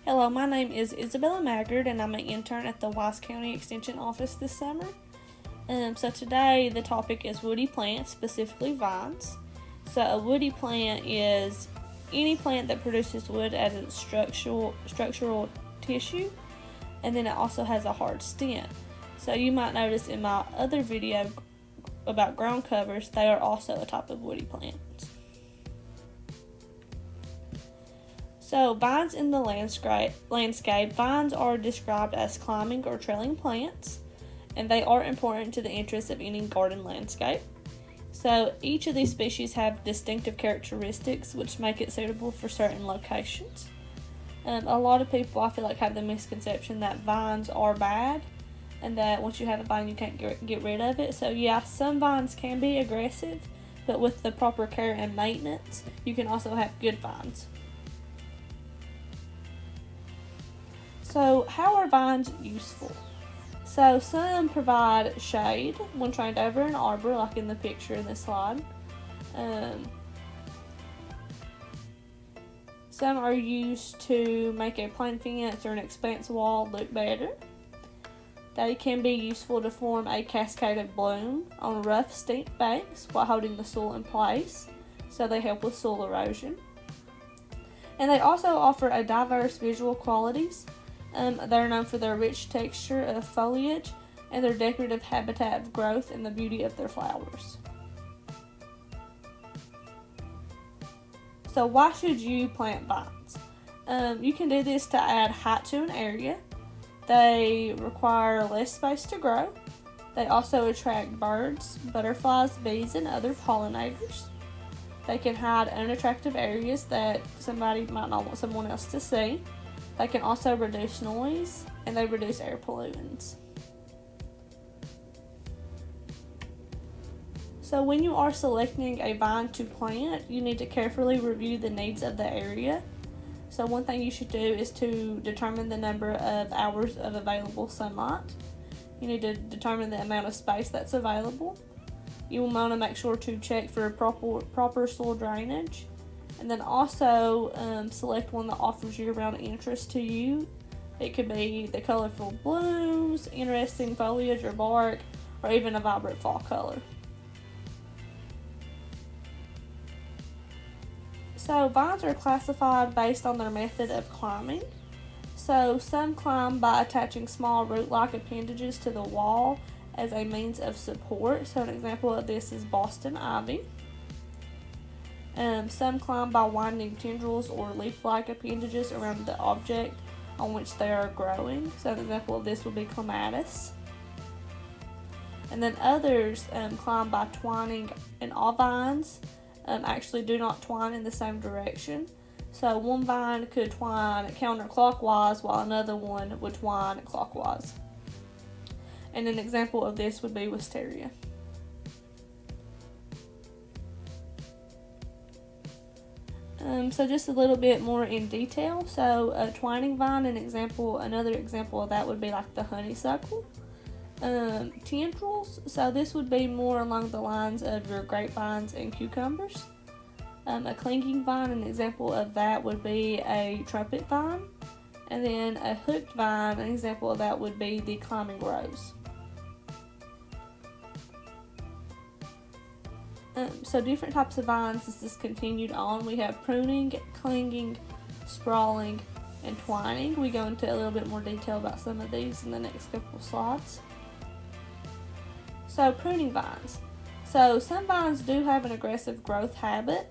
Hello, my name is Isabella Maggard, and I'm an intern at the Wise County Extension Office this summer. So today the topic is woody plants, specifically vines. So a woody plant is any plant that produces wood as its structural tissue, and then it also has a hard stem. So you might notice in my other video about ground covers, they are also a type of woody plant. So vines in the landscape, vines are described as climbing or trailing plants, and they are important to the interests of any garden landscape. So each of these species have distinctive characteristics which make it suitable for certain locations. A lot of people, I feel like, have the misconception that vines are bad and that once you have a vine you can't get rid of it. So yeah, some vines can be aggressive, but with the proper care and maintenance, you can also have good vines. So how are vines useful? So some provide shade when trained over an arbor, like in the picture in this slide. Some are used to make a plain fence or an expanse wall look better. They can be useful to form a cascade of bloom on rough, steep banks while holding the soil in place, so they help with soil erosion. And they also offer a diverse visual qualities. They're known for their rich texture of foliage and their decorative habitat of growth and the beauty of their flowers. So why should you plant vines? You can do this to add height to an area. They require less space to grow. They also attract birds, butterflies, bees, and other pollinators. They can hide unattractive areas that somebody might not want someone else to see. They can also reduce noise, and they reduce air pollutants. So when you are selecting a vine to plant, you need to carefully review the needs of the area. So one thing you should do is to determine the number of hours of available sunlight. You need to determine the amount of space that's available. You will want to make sure to check for proper soil drainage. And then also select one that offers year-round interest to you. It could be the colorful blooms, interesting foliage or bark, or even a vibrant fall color. So vines are classified based on their method of climbing. So some climb by attaching small root-like appendages to the wall as a means of support. So an example of this is Boston ivy. Some climb by winding tendrils or leaf-like appendages around the object on which they are growing. So an example of this would be clematis. And then others climb by twining, and all vines actually do not twine in the same direction. So one vine could twine counterclockwise while another one would twine clockwise. And an example of this would be wisteria. So just a little bit more in detail. So a twining vine, another example of that would be like the honeysuckle. Tendrils, so this would be more along the lines of your grapevines and cucumbers. A clinging vine, an example of that would be a trumpet vine. And then a hooked vine, an example of that would be the climbing rose. So different types of vines, this is continued on. We have pruning, clinging, sprawling, and twining. We go into a little bit more detail about some of these in the next couple of slides. So pruning vines. So some vines do have an aggressive growth habit,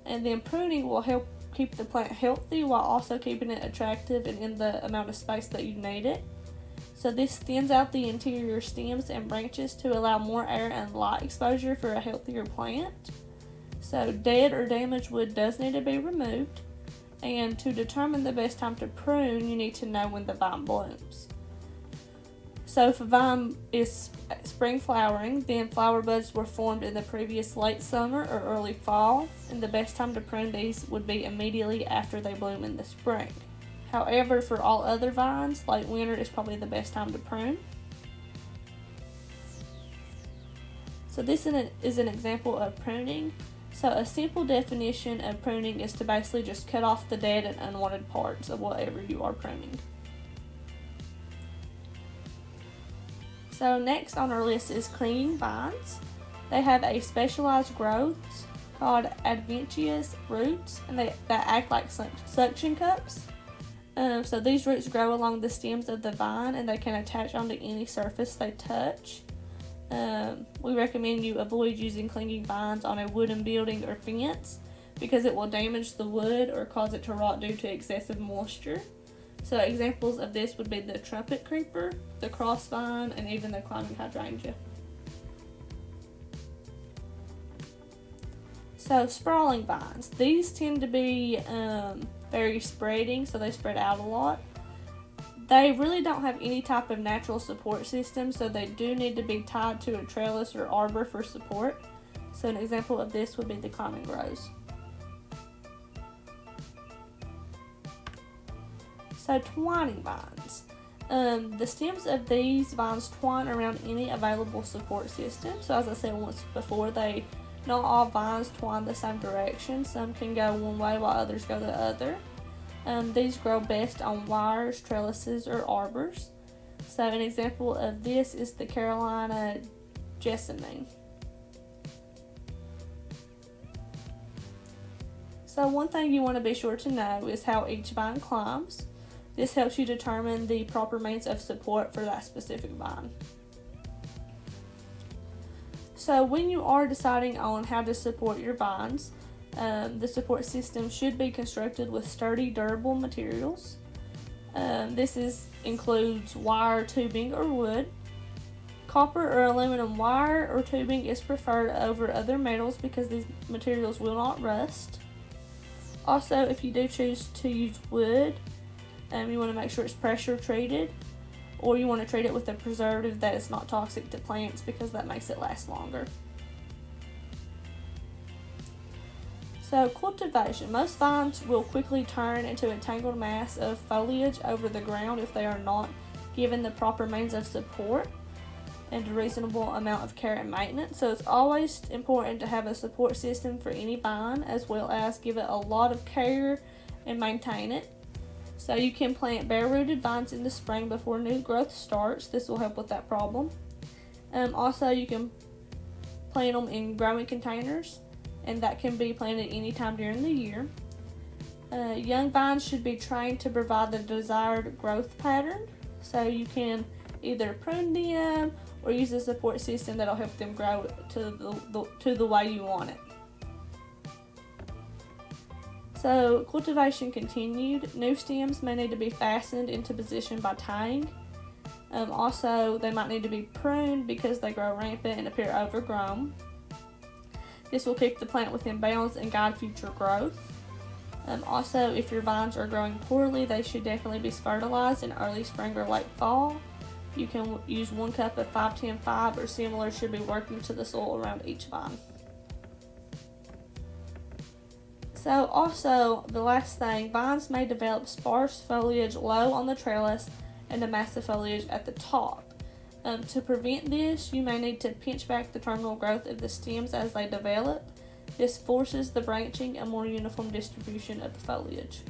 and then pruning will help keep the plant healthy while also keeping it attractive and in the amount of space that you need it. So this thins out the interior stems and branches to allow more air and light exposure for a healthier plant. So dead or damaged wood does need to be removed. And to determine the best time to prune, you need to know when the vine blooms. So if a vine is spring flowering, then flower buds were formed in the previous late summer or early fall, and the best time to prune these would be immediately after they bloom in the spring. However, for all other vines, late winter is probably the best time to prune. So this is an example of pruning. So a simple definition of pruning is to basically just cut off the dead and unwanted parts of whatever you are pruning. So next on our list is clinging vines. They have a specialized growth called adventitious roots, and that act like suction cups. So these roots grow along the stems of the vine, and they can attach onto any surface they touch. We recommend you avoid using clinging vines on a wooden building or fence because it will damage the wood or cause it to rot due to excessive moisture. So examples of this would be the trumpet creeper, the crossvine, and even the climbing hydrangea. So sprawling vines. These tend to be very spreading, so they spread out a lot. They really don't have any type of natural support system, so they do need to be tied to a trellis or arbor for support. So an example of this would be the common rose. So twining vines. The stems of these vines twine around any available support system. So as I said once before, not all vines twine the same direction. Some can go one way while others go the other. These grow best on wires, trellises, or arbors. So an example of this is the Carolina jessamine. So one thing you want to be sure to know is how each vine climbs. This helps you determine the proper means of support for that specific vine. So when you are deciding on how to support your vines, the support system should be constructed with sturdy, durable materials. This includes wire, tubing, or wood. Copper or aluminum wire or tubing is preferred over other metals because these materials will not rust. Also, if you do choose to use wood, you want to make sure it's pressure treated, or you want to treat it with a preservative that is not toxic to plants because that makes it last longer. So cultivation. Most vines will quickly turn into a tangled mass of foliage over the ground if they are not given the proper means of support and a reasonable amount of care and maintenance. So it's always important to have a support system for any vine, as well as give it a lot of care and maintain it. So you can plant bare-rooted vines in the spring before new growth starts. This will help with that problem. Also, you can plant them in growing containers, and that can be planted anytime during the year. Young vines should be trained to provide the desired growth pattern. So you can either prune them or use a support system that'll help them grow to the way you want it. So cultivation continued. New stems may need to be fastened into position by tying. Also, they might need to be pruned because they grow rampant and appear overgrown. This will keep the plant within bounds and guide future growth. Also, if your vines are growing poorly, they should definitely be fertilized in early spring or late fall. You can use 1 cup of 5-10-5 or similar should be worked into the soil around each vine. So also, the last thing, vines may develop sparse foliage low on the trellis and a mass of foliage at the top. To prevent this, you may need to pinch back the terminal growth of the stems as they develop. This forces the branching and more uniform distribution of the foliage.